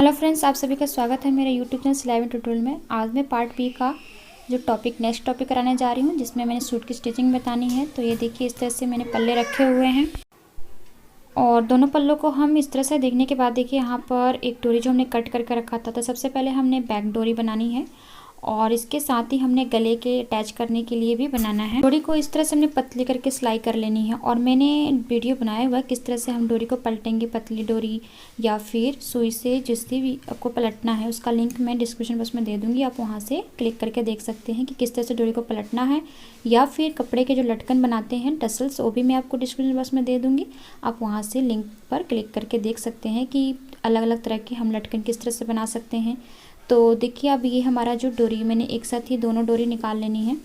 Hello friends, आप सभी का स्वागत है मेरे यूट्यूब चैनल सिलाई में ट्यूटोरियल में। आज मैं पार्ट बी का जो नेक्स्ट टॉपिक कराने जा रही हूँ, जिसमें मैंने सूट की स्टिचिंग बतानी है। तो ये देखिए, इस तरह से मैंने पल्ले रखे हुए हैं और दोनों पल्लों को हम इस तरह से देखने के बाद देखिए, यहाँ पर एक डोरी जो हमने कट करके रखा था। तो सबसे पहले हमने बैक डोरी बनानी है और इसके साथ ही हमने गले के अटैच करने के लिए भी बनाना है। डोरी को इस तरह से हमने पतली करके सिलाई कर लेनी है और मैंने वीडियो बनाया हुआ है किस तरह से हम डोरी को पलटेंगे, पतली डोरी या फिर सुई से जिससे भी आपको पलटना है। उसका लिंक मैं डिस्क्रिप्शन बॉक्स में दे दूँगी, आप वहाँ से क्लिक करके देख सकते हैं कि किस तरह से डोरी को पलटना है। या फिर कपड़े के जो लटकन बनाते हैं टसल्स, वो भी मैं आपको डिस्क्रिप्शन बॉक्स में दे दूँगी, आप वहाँ से लिंक पर क्लिक करके देख सकते हैं कि अलग अलग तरह के हम लटकन किस तरह से बना सकते हैं। तो देखिए, अब ये हमारा जो डोरी, मैंने एक साथ ही दोनों डोरी निकाल लेनी है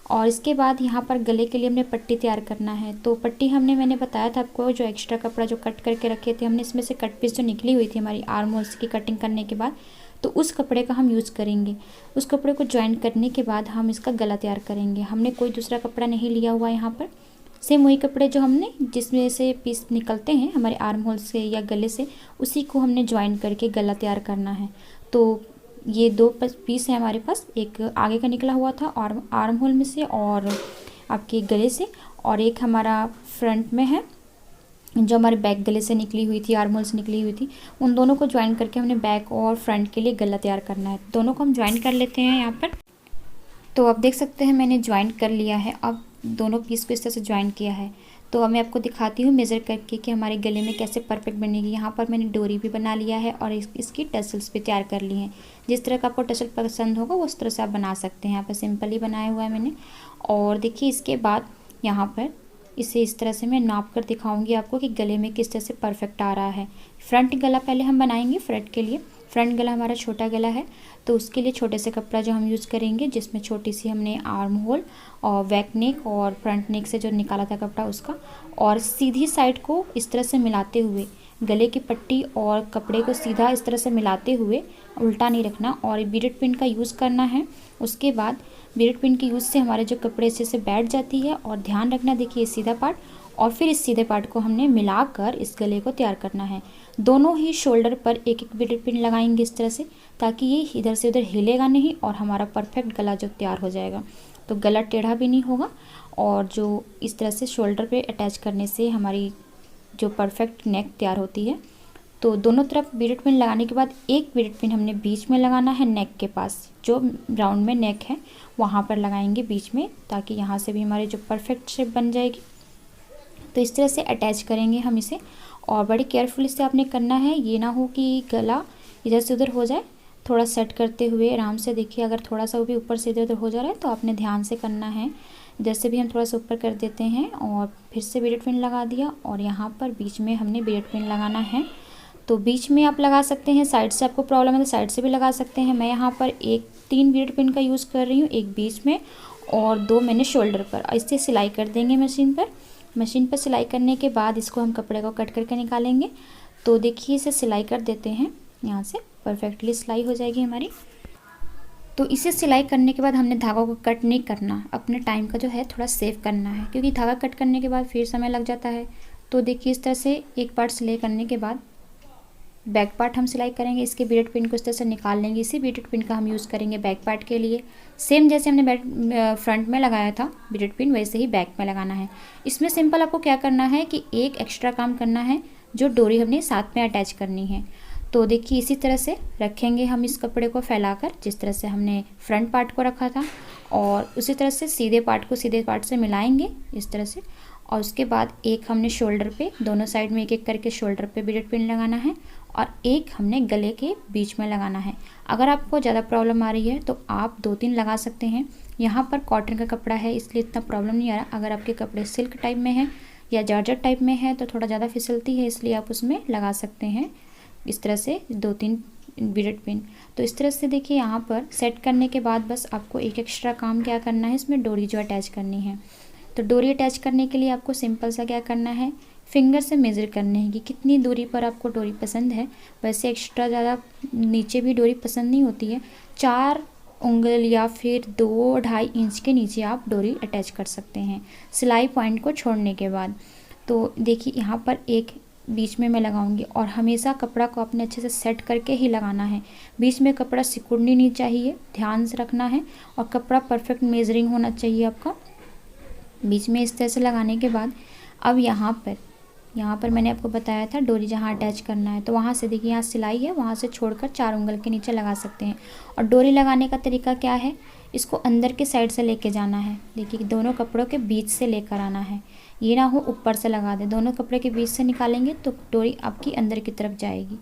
और इसके बाद यहाँ पर गले के लिए हमने पट्टी तैयार करना है। तो पट्टी मैंने बताया था आपको, जो एक्स्ट्रा कपड़ा जो कट करके रखे थे हमने, इसमें से कट पीस जो निकली हुई थी हमारी आर्म होल्स की कटिंग करने के बाद, तो उस कपड़े का हम यूज़ करेंगे। उस कपड़े को ज्वाइन करने के बाद हम इसका गला तैयार करेंगे। हमने कोई दूसरा कपड़ा नहीं लिया हुआ यहाँ पर, सेम वही कपड़े जो हमने जिसमें से पीस निकलते हैं हमारे आर्म होल से या गले से, उसी को हमने ज्वाइन करके गला तैयार करना है। तो ये दो पीस है हमारे पास, एक आगे का निकला हुआ था और आर्म होल में से और आपके गले से, और एक हमारा फ्रंट में है जो हमारे बैक गले से निकली हुई थी, आर्म होल से निकली हुई थी। उन दोनों को ज्वाइन करके हमने बैक और फ्रंट के लिए गला तैयार करना है। दोनों को हम ज्वाइन कर लेते हैं यहाँ पर। तो आप देख सकते हैं मैंने ज्वाइन कर लिया है। अब दोनों पीस को इस तरह से ज्वाइन किया है। तो अब मैं आपको दिखाती हूँ मेज़र करके कि हमारे गले में कैसे परफेक्ट बनेगी। यहाँ पर मैंने डोरी भी बना लिया है और इसकी टसल्स भी तैयार कर ली हैं। जिस तरह का आपको टसल पसंद होगा उस तरह से आप बना सकते हैं। यहाँ पर सिंपल ही बनाया हुआ है मैंने। और देखिए, इसके बाद यहाँ पर इसे इस तरह से मैं नाप कर दिखाऊंगी आपको कि गले में किस तरह से परफेक्ट आ रहा है। फ्रंट गला पहले हम बनाएंगे। फ्रंट के लिए, फ्रंट गला हमारा छोटा गला है, तो उसके लिए छोटे से कपड़ा जो हम यूज़ करेंगे, जिसमें छोटी सी हमने आर्म होल और बैक नेक और फ्रंट नेक से जो निकाला था कपड़ा उसका, और सीधी साइड को इस तरह से मिलाते हुए गले की पट्टी और कपड़े को सीधा इस तरह से मिलाते हुए, उल्टा नहीं रखना, और बीडेड पिन का यूज़ करना है। उसके बाद बीडेड पिन के यूज़ से हमारे जो कपड़े से बैठ जाती है। और ध्यान रखना, देखिए सीधा पार्ट और फिर इस सीधे पार्ट को हमने मिलाकर इस गले को तैयार करना है। दोनों ही शोल्डर पर एक एक बीडेड पिन लगाएंगे इस तरह से, ताकि ये इधर से उधर हिलेगा नहीं और हमारा परफेक्ट गला जो तैयार हो जाएगा। तो गला टेढ़ा भी नहीं होगा और जो इस तरह से शोल्डर पे अटैच करने से हमारी जो परफेक्ट नेक तैयार होती है। तो दोनों तरफ बीडेड पिन लगाने के बाद एक बीडेड पिन हमने बीच में लगाना है, नेक के पास जो राउंड में नेक है वहाँ पर लगाएंगे बीच में, ताकि यहाँ से भी हमारी जो परफेक्ट शेप बन जाएगी। तो इस तरह से अटैच करेंगे हम इसे और बड़ी केयरफुल से आपने करना है। ये ना हो कि गला इधर से उधर हो जाए। थोड़ा सेट करते हुए आराम से, देखिए अगर थोड़ा सा भी ऊपर से इधर उधर हो जा रहा है तो आपने ध्यान से करना है। इधर से भी हम थोड़ा सा ऊपर कर देते हैं और फिर से बीडेड पिन लगा दिया, और यहाँ पर बीच में हमने बीडेड पिन लगाना है। तो बीच में आप लगा सकते हैं, साइड से आपको प्रॉब्लम है तो साइड से भी लगा सकते हैं। मैं यहाँ पर 3 बीडेड पिन का यूज़ कर रही हूँ, एक बीच में और 2 मैंने शोल्डर पर। इससे सिलाई कर देंगे मशीन पर। मशीन पर सिलाई करने के बाद इसको हम कपड़े को कट करके निकालेंगे। तो देखिए, इसे सिलाई कर देते हैं, यहाँ से परफेक्टली सिलाई हो जाएगी हमारी। तो इसे सिलाई करने के बाद हमने धागा को कट नहीं करना, अपने टाइम का जो है थोड़ा सेव करना है, क्योंकि धागा कट करने के बाद फिर समय लग जाता है। तो देखिए, इस तरह से एक पार्ट सिलाई करने के बाद बैक पार्ट हम सिलाई करेंगे। इसके बीडेड पिन को इस तरह से निकाल लेंगे। इसी बीडेड पिन का हम यूज़ करेंगे बैक पार्ट के लिए। सेम जैसे हमने फ्रंट में लगाया था बीडेड पिन, वैसे ही बैक में लगाना है। इसमें सिंपल आपको क्या करना है कि एक एक्स्ट्रा काम करना है, जो डोरी हमने साथ में अटैच करनी है। तो देखिए, इसी तरह से रखेंगे हम इस कपड़े को फैलाकर, जिस तरह से हमने फ्रंट पार्ट को रखा था, और उसी तरह से सीधे पार्ट को सीधे पार्ट से मिलाएंगे इस तरह से। और उसके बाद एक हमने शोल्डर पे, दोनों साइड में एक एक करके शोल्डर पे बीडेड पिन लगाना है और एक हमने गले के बीच में लगाना है। अगर आपको ज़्यादा प्रॉब्लम आ रही है तो आप 2-3 लगा सकते हैं। यहाँ पर कॉटन का कपड़ा है इसलिए इतना प्रॉब्लम नहीं आ रहा। अगर आपके कपड़े सिल्क टाइप में है या जॉर्जेट टाइप में है तो थोड़ा ज़्यादा फिसलती है, इसलिए आप उसमें लगा सकते हैं इस तरह से 2-3 बीडेड पिन। तो इस तरह से देखिए, यहाँ पर सेट करने के बाद बस आपको एक एक्स्ट्रा काम क्या करना है, इसमें डोरी जो अटैच करनी है। तो डोरी अटैच करने के लिए आपको सिंपल सा क्या करना है, फिंगर से मेज़र करने हैं कि कितनी दूरी पर आपको डोरी पसंद है। वैसे एक्स्ट्रा ज़्यादा नीचे भी डोरी पसंद नहीं होती है। 4 उंगल या फिर 2-2.5 इंच के नीचे आप डोरी अटैच कर सकते हैं सिलाई पॉइंट को छोड़ने के बाद। तो देखिए, यहाँ पर एक बीच में मैं लगाऊंगी। और हमेशा कपड़ा को अपने अच्छे से सेट करके ही लगाना है। बीच में कपड़ा सिकुड़नी नहीं चाहिए, ध्यान से रखना है। और कपड़ा परफेक्ट मेजरिंग होना चाहिए आपका। बीच में इस तरह से लगाने के बाद अब यहाँ पर मैंने आपको बताया था डोरी जहाँ अटैच करना है, तो वहाँ से देखिए यहाँ सिलाई है, वहाँ से छोड़कर 4 उंगल के नीचे लगा सकते हैं। और डोरी लगाने का तरीका क्या है, इसको अंदर के साइड से लेके जाना है। देखिए दोनों कपड़ों के बीच से लेकर आना है, ये ना हो ऊपर से लगा दे। दोनों कपड़े के बीच से निकालेंगे तो डोरी आपकी अंदर की तरफ जाएगी।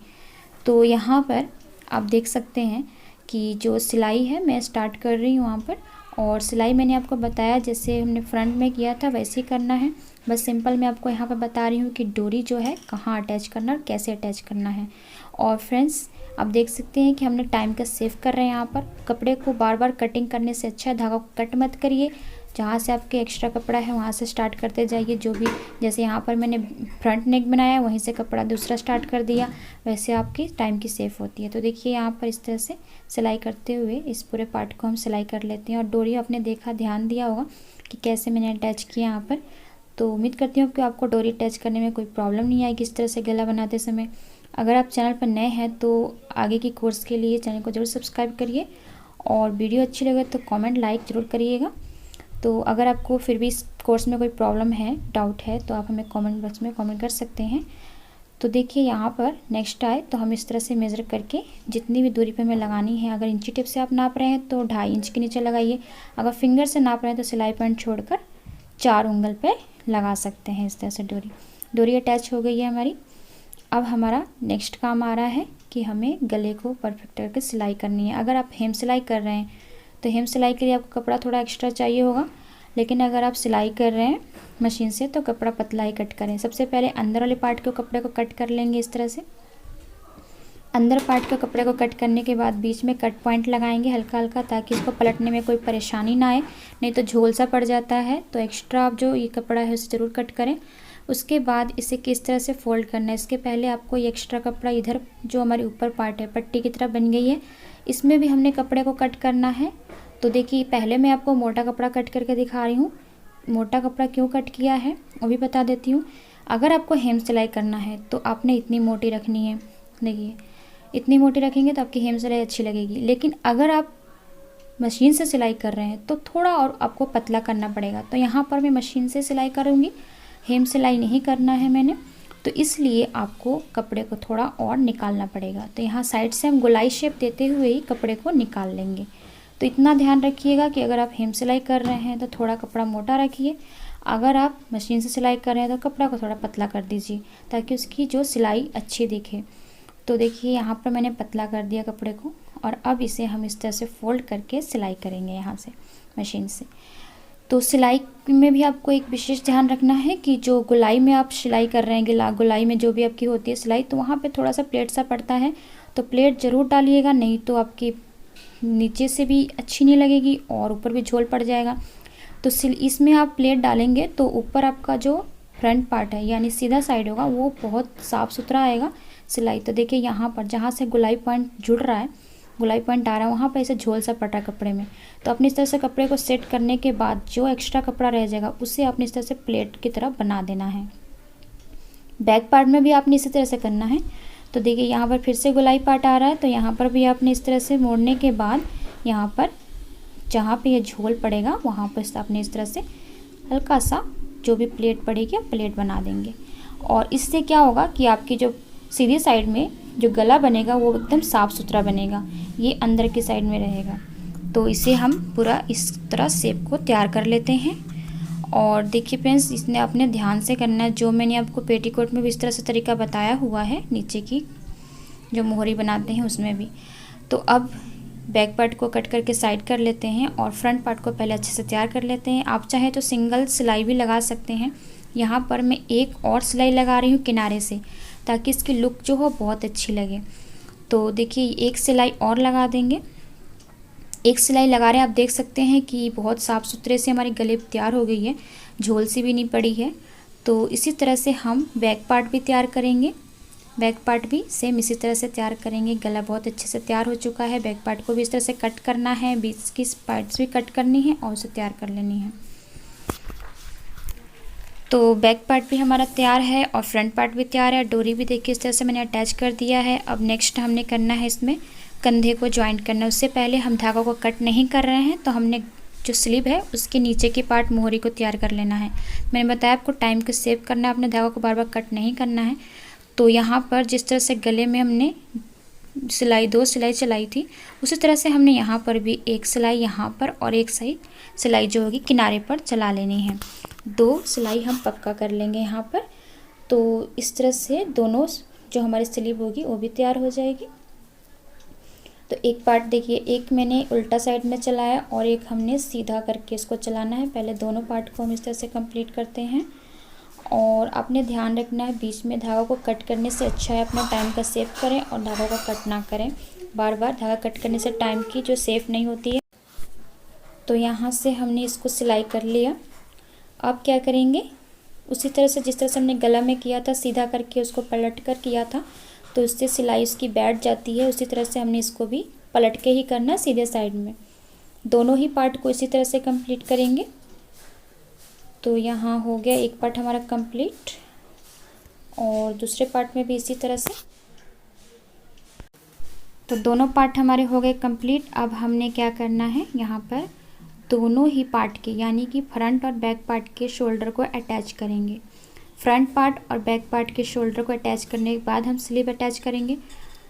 तो यहाँ पर आप देख सकते हैं कि जो सिलाई है मैं स्टार्ट कर रही हूँ वहाँ पर। और सिलाई मैंने आपको बताया जैसे हमने फ्रंट में किया था वैसे ही करना है। बस सिंपल मैं आपको यहाँ पर बता रही हूँ कि डोरी जो है कहाँ अटैच करना और कैसे अटैच करना है। और फ्रेंड्स आप देख सकते हैं कि हमने टाइम का सेव कर रहे हैं। यहाँ पर कपड़े को बार बार कटिंग करने से अच्छा है धागा को कट मत करिए। जहाँ से आपके एक्स्ट्रा कपड़ा है वहाँ से स्टार्ट करते जाइए। जो भी जैसे यहाँ पर मैंने फ्रंट नेक बनाया वहीं से कपड़ा दूसरा स्टार्ट कर दिया, वैसे आपकी टाइम की सेव होती है। तो देखिए यहाँ पर इस तरह से सिलाई करते हुए इस पूरे पार्ट को हम सिलाई कर लेते हैं। और डोरी आपने देखा, ध्यान दिया होगा कि कैसे मैंने अटैच किया यहाँ पर। तो उम्मीद करती हूँ कि आपको डोरी अटैच करने में कोई प्रॉब्लम नहीं आएगी इस तरह से गला बनाते समय। अगर आप चैनल पर नए हैं तो आगे की कोर्स के लिए चैनल को ज़रूर सब्सक्राइब करिए। और वीडियो अच्छी लगे तो कमेंट लाइक ज़रूर करिएगा। तो अगर आपको फिर भी इस कोर्स में कोई प्रॉब्लम है, डाउट है, तो आप हमें कमेंट बॉक्स में कमेंट कर सकते हैं। तो देखिए यहाँ पर नेक्स्ट आए तो हम इस तरह से मेज़र करके जितनी भी दूरी पे हमें लगानी है, अगर इंची टिप से आप नाप रहे हैं तो 2.5 इंच के नीचे लगाइए। अगर फिंगर से नाप रहे हैं तो सिलाई पॉइंट छोड़कर 4 उंगल पे लगा सकते हैं। इस तरह से डोरी अटैच हो गई है हमारी। अब हमारा नेक्स्ट काम आ रहा है कि हमें गले को परफेक्ट करके सिलाई करनी है। अगर आप हेम सिलाई कर रहे हैं तो हेम सिलाई के लिए आपको कपड़ा थोड़ा एक्स्ट्रा चाहिए होगा, लेकिन अगर आप सिलाई कर रहे हैं मशीन से तो कपड़ा पतला ही कट करें। सबसे पहले अंदर वाले पार्ट के कपड़े को कट कर लेंगे इस तरह से। अंदर पार्ट के कपड़े को कट करने के बाद बीच में कट पॉइंट लगाएंगे हल्का हल्का, ताकि इसको पलटने में कोई परेशानी ना आए, नहीं तो झोल सा पड़ जाता है। तो एक्स्ट्रा आप जो ये कपड़ा है उसे ज़रूर कट करें। उसके बाद इसे किस तरह से फोल्ड करना है, इसके पहले आपको ये एक्स्ट्रा कपड़ा इधर जो हमारी ऊपर पार्ट है पट्टी की तरह बन गई है, इसमें भी हमने कपड़े को कट करना है। तो देखिए पहले मैं आपको मोटा कपड़ा कट करके दिखा रही हूँ। मोटा कपड़ा क्यों कट किया है वो भी बता देती हूँ। अगर आपको हेम सिलाई करना है तो आपने इतनी मोटी रखनी है। देखिए इतनी मोटी रखेंगे तो आपकी हेम सिलाई अच्छी लगेगी। लेकिन अगर आप मशीन से सिलाई कर रहे हैं तो थोड़ा और आपको पतला करना पड़ेगा। तो यहाँ पर मैं मशीन से सिलाई करूँगी, हेम सिलाई नहीं करना है मैंने, तो इसलिए आपको कपड़े को थोड़ा और निकालना पड़ेगा। तो यहाँ साइड से हम गोलाई शेप देते हुए ही कपड़े को निकाल लेंगे। तो इतना ध्यान रखिएगा कि अगर आप हेम सिलाई कर रहे हैं तो थोड़ा कपड़ा मोटा रखिए, अगर आप मशीन से सिलाई कर रहे हैं तो कपड़ा को थोड़ा पतला कर दीजिए ताकि उसकी जो सिलाई अच्छी दिखे। तो देखिए यहाँ पर मैंने पतला कर दिया कपड़े को। और अब इसे हम इस तरह से फोल्ड करके सिलाई करेंगे यहाँ से मशीन से। तो सिलाई में भी आपको एक विशेष ध्यान रखना है कि जो गोलाई में आप सिलाई कर रहे हैं, गोलाई में जो भी आपकी होती है सिलाई, तो वहाँ पे थोड़ा सा प्लेट सा पड़ता है, तो प्लेट ज़रूर डालिएगा, नहीं तो आपकी नीचे से भी अच्छी नहीं लगेगी और ऊपर भी झोल पड़ जाएगा। तो इसमें आप प्लेट डालेंगे तो ऊपर आपका जो फ्रंट पार्ट है यानी सीधा साइड होगा वो बहुत साफ़ सुथरा आएगा सिलाई। तो देखिए यहाँ पर जहाँ से गोलाई पॉइंट जुड़ रहा है, गोलाई पॉइंट आ रहा है, वहाँ पर ऐसे झोल सा पड़ रहा है कपड़े में। तो अपनी इस तरह से कपड़े को सेट करने के बाद जो एक्स्ट्रा कपड़ा रह जाएगा उसे अपनी इस तरह से प्लेट की तरह बना देना है। बैक पार्ट में भी आपने इसी तरह से करना है। तो देखिए यहाँ पर फिर से गोलाई पार्ट आ रहा है, तो यहाँ पर भी आपने इस तरह से मोड़ने के बाद यहाँ पर जहाँ पे ये झोल पड़ेगा वहाँ पर आपने इस तरह से हल्का सा जो भी प्लेट पड़ेगी आप प्लेट बना देंगे। और इससे क्या होगा कि आपकी जो सीधी साइड में जो गला बनेगा वो एकदम साफ़ सुथरा बनेगा, ये अंदर की साइड में रहेगा। तो इसे हम पूरा इस तरह शेप को तैयार कर लेते हैं। और देखिए फ्रेंड्स इसने अपने ध्यान से करना है, जो मैंने आपको पेटीकोट में भी इस तरह से तरीका बताया हुआ है, नीचे की जो मोहरी बनाते हैं उसमें भी। तो अब बैक पार्ट को कट करके साइड कर लेते हैं और फ्रंट पार्ट को पहले अच्छे से तैयार कर लेते हैं। आप चाहे तो सिंगल सिलाई भी लगा सकते हैं। यहाँ पर मैं एक और सिलाई लगा रही हूँ किनारे से, ताकि इसकी लुक जो हो बहुत अच्छी लगे। तो देखिए एक सिलाई और लगा देंगे। एक सिलाई लगा रहे हैं, आप देख सकते हैं कि बहुत साफ़ सुथरे से हमारी गले तैयार हो गई है, झोल सी भी नहीं पड़ी है। तो इसी तरह से हम बैक पार्ट भी तैयार करेंगे। बैक पार्ट भी सेम इसी तरह से तैयार करेंगे। गला बहुत अच्छे से तैयार हो चुका है, बैक पार्ट को भी इस तरह से कट करना है, बीच की पार्ट्स भी कट करनी है और उसे तैयार कर लेनी है। तो बैक पार्ट भी हमारा तैयार है और फ्रंट पार्ट भी तैयार है। डोरी भी देखिए इस तरह से मैंने अटैच कर दिया है। अब नेक्स्ट हमने करना है इसमें कंधे को ज्वाइंट करना है। उससे पहले हम धागा को कट नहीं कर रहे हैं, तो हमने जो स्लीव है उसके नीचे की पार्ट मोहरी को तैयार कर लेना है। मैंने बताया आपको टाइम को सेव करना है, अपने धागा को बार बार कट नहीं करना है। तो यहाँ पर जिस तरह से गले में हमने दो सिलाई चलाई थी, उसी तरह से हमने यहाँ पर भी एक सिलाई यहाँ पर और एक सिलाई जो होगी किनारे पर चला लेनी है। 2 सिलाई हम पक्का कर लेंगे यहाँ पर। तो इस तरह से दोनों जो हमारी स्लीव होगी वो भी तैयार हो जाएगी। तो एक पार्ट देखिए, एक मैंने उल्टा साइड में चलाया और एक हमने सीधा करके इसको चलाना है। पहले दोनों पार्ट को हम इस तरह से कंप्लीट करते हैं। और आपने ध्यान रखना है बीच में धागा को कट करने से अच्छा है अपना टाइम का सेव करें और धागा को कट ना करें। बार बार धागा कट करने से टाइम की जो सेव नहीं होती है। तो यहाँ से हमने इसको सिलाई कर लिया। अब क्या करेंगे, उसी तरह से जिस तरह से हमने गला में किया था, सीधा करके उसको पलट कर किया था, तो उससे सिलाई उसकी बैठ जाती है। उसी तरह से हमने इसको भी पलट के ही करना सीधे साइड में। दोनों ही पार्ट को इसी तरह से कंप्लीट करेंगे। तो यहाँ हो गया एक पार्ट हमारा कंप्लीट और दूसरे पार्ट में भी इसी तरह से। तो दोनों पार्ट हमारे हो गए कंप्लीट। अब हमने क्या करना है, यहाँ पर दोनों ही पार्ट के यानी कि फ्रंट और बैक पार्ट के शोल्डर को अटैच करेंगे। फ्रंट पार्ट और बैक पार्ट के शोल्डर को अटैच करने के बाद हम स्लीव अटैच करेंगे।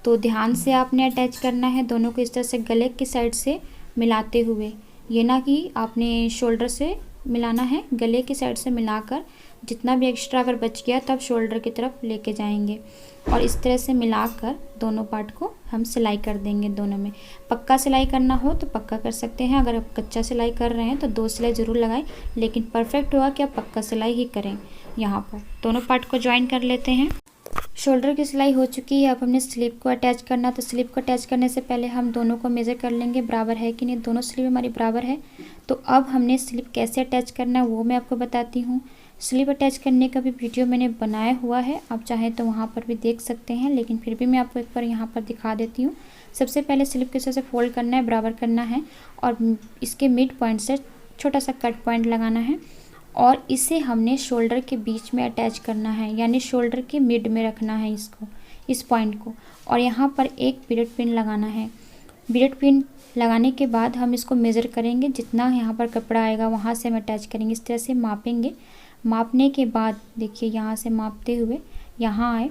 तो ध्यान से आपने अटैच करना है दोनों को इस तरह से गले की साइड से मिलाते हुए। ये ना कि आपने शोल्डर से मिलाना है, गले की साइड से मिलाकर जितना भी एक्स्ट्रा अगर बच गया तब शोल्डर की तरफ लेके जाएंगे और इस तरह से मिलाकर दोनों पार्ट को हम सिलाई कर देंगे। दोनों में पक्का सिलाई करना हो तो पक्का कर सकते हैं, अगर आप कच्चा सिलाई कर रहे हैं तो 2 सिलाई ज़रूर लगाएं, लेकिन परफेक्ट होगा कि आप पक्का सिलाई ही करें। यहाँ पर दोनों पार्ट को ज्वाइन कर लेते हैं। शोल्डर की सिलाई हो चुकी है। अब हमने स्लीव को अटैच करना। तो स्लीव को अटैच करने से पहले हम दोनों को मेज़र कर लेंगे बराबर है कि नहीं। दोनों स्लीव हमारी बराबर है। तो अब हमने स्लीव कैसे अटैच करना है वो मैं आपको बताती हूँ। स्लीव अटैच करने का भी वीडियो मैंने बनाया हुआ है, आप चाहें तो वहाँ पर भी देख सकते हैं, लेकिन फिर भी मैं आपको एक बार यहाँ पर दिखा देती हूँ। सबसे पहले स्लीव के हिसाब से फोल्ड करना है, बराबर करना है और इसके मिड पॉइंट से छोटा सा कट पॉइंट लगाना है और इसे हमने शोल्डर के बीच में अटैच करना है, यानी शोल्डर के मिड में रखना है इसको, इस पॉइंट को। और यहाँ पर एक बिरेड पिन लगाना है। बिरेड पिन लगाने के बाद हम इसको मेज़र करेंगे, जितना यहाँ पर कपड़ा आएगा वहाँ से हम अटैच करेंगे। इस तरह से मापेंगे। मापने के बाद देखिए यहाँ से मापते हुए यहाँ आए,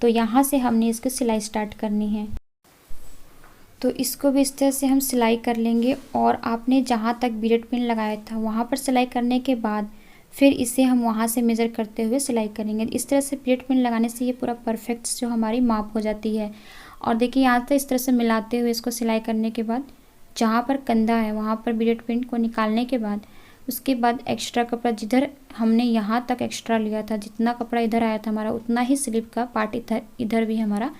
तो यहाँ से हमने इसको सिलाई स्टार्ट करनी है। तो इसको भी इस तरह से हम सिलाई कर लेंगे और आपने जहाँ तक बिरेड पिन लगाया था वहाँ पर सिलाई करने के बाद फिर इसे हम वहाँ से मेज़र करते हुए सिलाई करेंगे। इस तरह से बिरेड पिन लगाने से ये पूरा परफेक्ट जो हमारी माप हो जाती है। और देखिए यहाँ से इस तरह से मिलाते हुए इसको सिलाई करने के बाद जहाँ पर कंधा है वहाँ पर बिरेड पिन को निकालने के बाद उसके बाद एक्स्ट्रा कपड़ा जिधर हमने यहाँ तक एक्स्ट्रा लिया था, जितना कपड़ा इधर आया था हमारा, उतना ही स्लीव का पार्ट इधर भी हमारा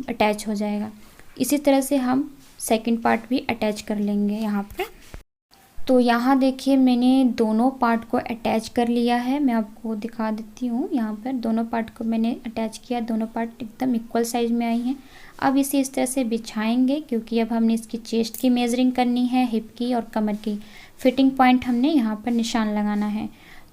अटैच हो जाएगा। इसी तरह से हम सेकंड पार्ट भी अटैच कर लेंगे यहाँ पे। तो यहाँ देखिए मैंने दोनों पार्ट को अटैच कर लिया है। मैं आपको दिखा देती हूँ। यहाँ पर दोनों पार्ट को मैंने अटैच किया, दोनों पार्ट एकदम इक्वल साइज़ में आई हैं। अब इसे इस तरह से बिछाएंगे क्योंकि अब हमने इसकी चेस्ट की मेजरिंग करनी है, हिप की और कमर की। फिटिंग पॉइंट हमने यहाँ पर निशान लगाना है।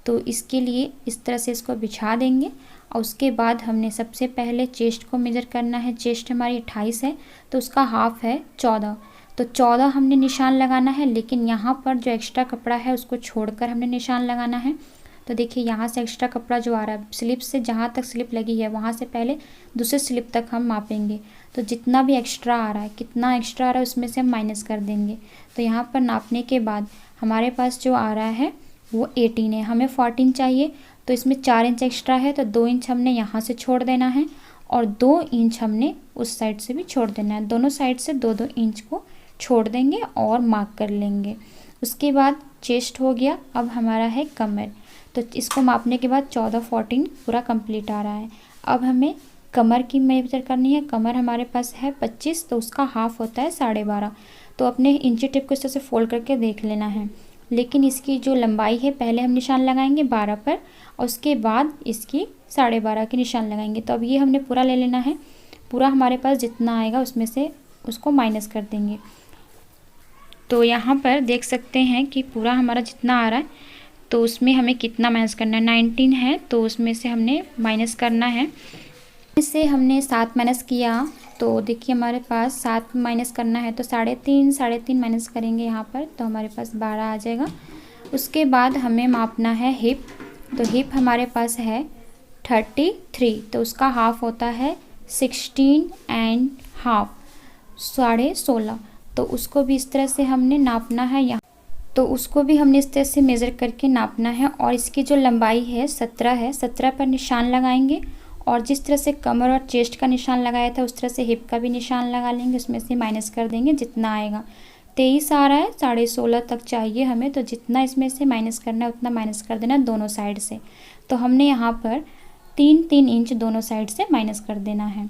तो इसके लिए इस तरह से इसको बिछा देंगे और उसके बाद हमने सबसे पहले चेस्ट को मेज़र करना है। चेस्ट हमारी 28 है तो उसका हाफ है 14। तो 14 हमने निशान लगाना है, लेकिन यहाँ पर जो एक्स्ट्रा कपड़ा है उसको छोड़कर हमने निशान लगाना है। तो देखिए यहाँ से एक्स्ट्रा कपड़ा जो आ रहा है स्लिप से, जहाँ तक स्लिप लगी है वहाँ से पहले दूसरे स्लिप तक हम मापेंगे। तो जितना भी एक्स्ट्रा आ रहा है, कितना एक्स्ट्रा आ रहा है उसमें से हम माइनस कर देंगे। तो यहाँ पर नापने के बाद हमारे पास जो आ रहा है वो 18 है, हमें 14 चाहिए। तो इसमें 4 इंच एक्स्ट्रा है तो 2 इंच हमने यहाँ से छोड़ देना है और 2 इंच हमने उस साइड से भी छोड़ देना है। दोनों साइड से 2-2 इंच को छोड़ देंगे और मार्क कर लेंगे। उसके बाद चेस्ट हो गया। अब हमारा है कमर। तो इसको मापने के बाद 14-14 पूरा कंप्लीट आ रहा है। अब हमें कमर की मेजर करनी है। कमर हमारे पास है 25, तो उसका हाफ होता है 12.5। तो अपने इंची टेप को इस तरह से फोल्ड करके देख लेना है। लेकिन इसकी जो लंबाई है पहले हम निशान लगाएंगे 12 पर और उसके बाद इसकी 12.5 के निशान लगाएंगे। तो अब ये हमने पूरा ले लेना है। पूरा हमारे पास जितना आएगा उसमें से उसको माइनस कर देंगे। तो यहाँ पर देख सकते हैं कि पूरा हमारा जितना आ रहा है तो उसमें हमें कितना माइनस करना है, 19 है तो उसमें से हमने माइनस करना है। इससे हमने 7 माइनस किया तो देखिए हमारे पास 7 माइनस करना है तो 3.5 माइनस करेंगे यहाँ पर तो हमारे पास 12 आ जाएगा। उसके बाद हमें मापना है हिप, तो हिप हमारे पास है 33 तो उसका हाफ होता है 16.5 16.5, तो उसको भी इस तरह से हमने नापना है यहाँ, तो उसको भी हमने इस तरह से मेज़र करके नापना है। और इसकी जो लंबाई है 17 है, 17 पर निशान लगाएंगे और जिस तरह से कमर और चेस्ट का निशान लगाया था उस तरह से हिप का भी निशान लगा लेंगे, उसमें से माइनस कर देंगे जितना आएगा। 23 आ रहा है, 16.5 तक चाहिए हमें, तो जितना इसमें से माइनस करना है उतना माइनस कर देना दोनों साइड से। तो हमने यहाँ पर 3-3 इंच दोनों साइड से माइनस कर देना है।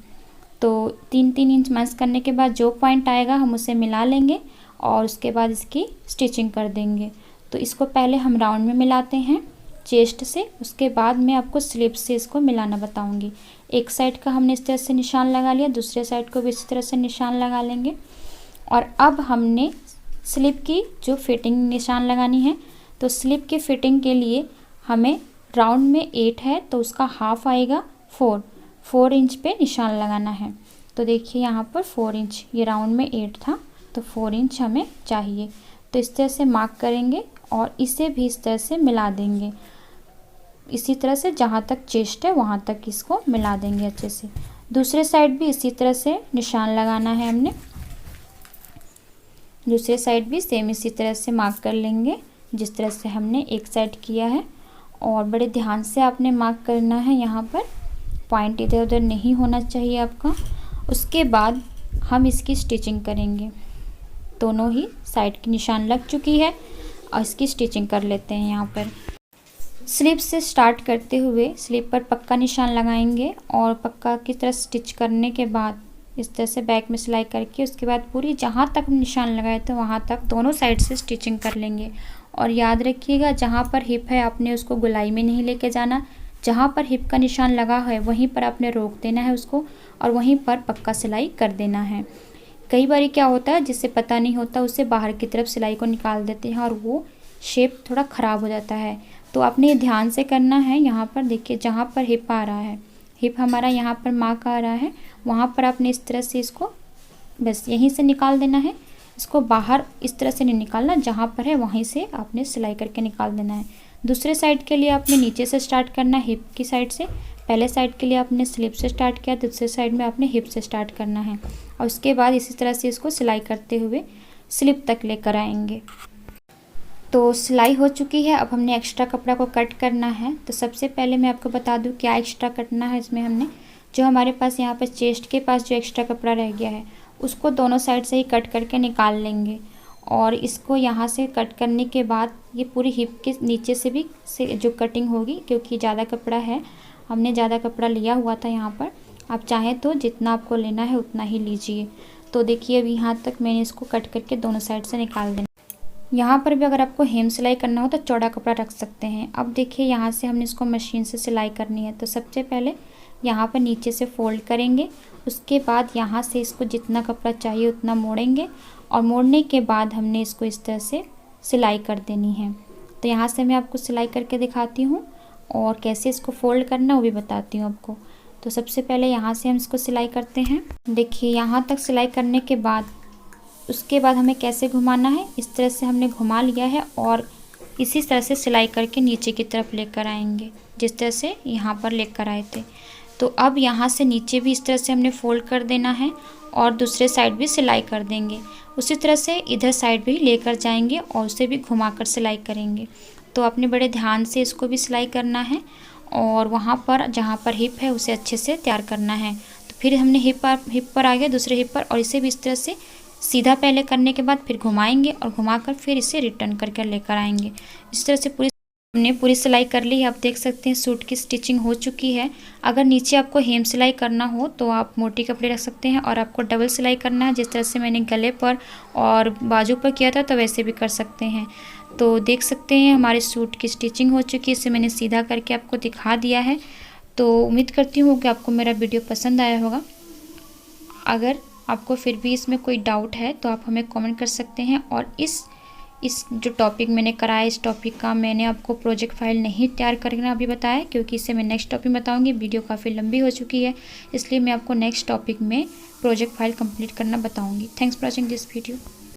तो 3-3 इंच माइनस करने के बाद जो पॉइंट आएगा हम उसे मिला लेंगे और उसके बाद इसकी स्टिचिंग कर देंगे। तो इसको पहले हम राउंड में मिलाते हैं चेस्ट से, उसके बाद मैं आपको स्लिप से इसको मिलाना बताऊंगी। एक साइड का हमने इस तरह से निशान लगा लिया, दूसरे साइड को भी इसी तरह से निशान लगा लेंगे। और अब हमने स्लिप की जो फिटिंग निशान लगानी है, तो स्लिप की फिटिंग के लिए हमें राउंड में 8 है तो उसका हाफ आएगा 4 इंच पे निशान लगाना है। तो देखिए यहाँ पर 4 इंच, ये राउंड में 8 था तो 4 इंच हमें चाहिए। तो इस तरह से मार्क करेंगे और इसे भी इस तरह से मिला देंगे, इसी तरह से जहाँ तक चेस्ट है वहाँ तक इसको मिला देंगे अच्छे से। दूसरे साइड भी इसी तरह से निशान लगाना है हमने, दूसरे साइड भी सेम इसी तरह से मार्क कर लेंगे जिस तरह से हमने एक साइड किया है। और बड़े ध्यान से आपने मार्क करना है, यहाँ पर पॉइंट इधर उधर नहीं होना चाहिए आपका। उसके बाद हम इसकी स्टिचिंग करेंगे, दोनों ही साइड की निशान लग चुकी है और इसकी स्टिचिंग कर लेते हैं। यहाँ पर स्लिप से स्टार्ट करते हुए स्लिप पर पक्का निशान लगाएंगे और पक्का की तरह स्टिच करने के बाद इस तरह से बैक में सिलाई करके उसके बाद पूरी जहाँ तक निशान लगाए थे वहाँ तक दोनों साइड से स्टिचिंग कर लेंगे। और याद रखिएगा जहाँ पर हिप है आपने उसको गोलाई में नहीं लेके जाना, जहाँ पर हिप का निशान लगा है वहीं पर आपने रोक देना है उसको और वहीं पर पक्का सिलाई कर देना है। कई बार क्या होता है जिससे पता नहीं होता उससे बाहर की तरफ सिलाई को निकाल देते हैं और वो शेप थोड़ा ख़राब हो जाता है। तो आपने ये ध्यान से करना है। यहाँ पर देखिए जहाँ पर हिप आ रहा है, हिप हमारा यहाँ पर मार्क आ रहा है, वहाँ पर आपने इस तरह से इसको बस यहीं से निकाल देना है। इसको बाहर इस तरह से नहीं निकालना, जहाँ पर है वहीं से आपने सिलाई करके निकाल देना है। दूसरे साइड के लिए आपने नीचे से स्टार्ट करना है, हिप की साइड से। पहले साइड के लिए आपने स्लिप से स्टार्ट किया, दूसरे साइड में आपने हिप से स्टार्ट करना है और उसके बाद इसी तरह से इसको सिलाई करते हुए स्लिप तक लेकर आएंगे। तो सिलाई हो चुकी है, अब हमने एक्स्ट्रा कपड़ा को कट करना है। तो सबसे पहले मैं आपको बता दूं क्या एक्स्ट्रा कटना है। इसमें हमने जो हमारे पास यहाँ पर चेस्ट के पास जो एक्स्ट्रा कपड़ा रह गया है उसको दोनों साइड से ही कट करके निकाल लेंगे। और इसको यहाँ से कट करने के बाद ये पूरी हिप के नीचे से भी जो कटिंग होगी, क्योंकि ज़्यादा कपड़ा है, हमने ज़्यादा कपड़ा लिया हुआ था यहाँ पर। आप चाहें तो जितना आपको लेना है उतना ही लीजिए। तो देखिए अभी यहाँ तक मैंने इसको कट करके दोनों साइड से निकाल देना। यहाँ पर भी अगर आपको हेम सिलाई करना हो तो चौड़ा कपड़ा रख सकते हैं। अब देखिए यहाँ से हमने इसको मशीन से सिलाई करनी है। तो सबसे पहले यहाँ पर नीचे से फोल्ड करेंगे, उसके बाद यहाँ से इसको जितना कपड़ा चाहिए उतना मोड़ेंगे और मोड़ने के बाद हमने इसको इस तरह से सिलाई कर देनी है। तो यहाँ से मैं आपको सिलाई करके दिखाती हूँ और कैसे इसको फोल्ड करना वो भी बताती हूँ आपको। तो सबसे पहले यहाँ से हम इसको सिलाई करते हैं। देखिए यहाँ तक सिलाई करने के बाद उसके बाद हमें कैसे घुमाना है, इस तरह से हमने घुमा लिया है और इसी तरह से सिलाई करके नीचे की तरफ लेकर आएंगे जिस तरह से यहाँ पर लेकर आए थे। तो अब यहाँ से नीचे भी इस तरह से हमने फोल्ड कर देना है और दूसरे साइड भी सिलाई कर देंगे। उसी तरह से इधर साइड भी लेकर जाएंगे और उसे भी घुमाकर सिलाई करेंगे। तो अपने बड़े ध्यान से इसको भी सिलाई करना है और वहाँ पर जहाँ पर हिप है उसे अच्छे से तैयार करना है। तो फिर हमने हिप पर आ गया दूसरे हिप पर और इसे भी इस तरह से सीधा पहले करने के बाद फिर घुमाएंगे और घुमाकर फिर इसे रिटर्न करके लेकर आएंगे। इस तरह से हमने पूरी सिलाई कर ली है। आप देख सकते हैं सूट की स्टिचिंग हो चुकी है। अगर नीचे आपको हेम सिलाई करना हो तो आप मोटी कपड़े रख सकते हैं और आपको डबल सिलाई करना है जिस तरह से मैंने गले पर और बाजू पर किया था तो वैसे भी कर सकते हैं। तो देख सकते हैं हमारे सूट की स्टिचिंग हो चुकी है। इसे मैंने सीधा करके आपको दिखा दिया है। तो उम्मीद करती हूँ कि आपको मेरा वीडियो पसंद आया होगा। अगर आपको फिर भी इसमें कोई डाउट है तो आप हमें कमेंट कर सकते हैं और इस इस जो टॉपिक मैंने कराया इस टॉपिक का मैंने आपको प्रोजेक्ट फाइल नहीं तैयार करना अभी बताया, क्योंकि इससे मैं नेक्स्ट टॉपिक बताऊंगी। वीडियो काफ़ी लंबी हो चुकी है, इसलिए मैं आपको नेक्स्ट टॉपिक में प्रोजेक्ट फाइल कंप्लीट करना बताऊंगी। Thanks for watching this video.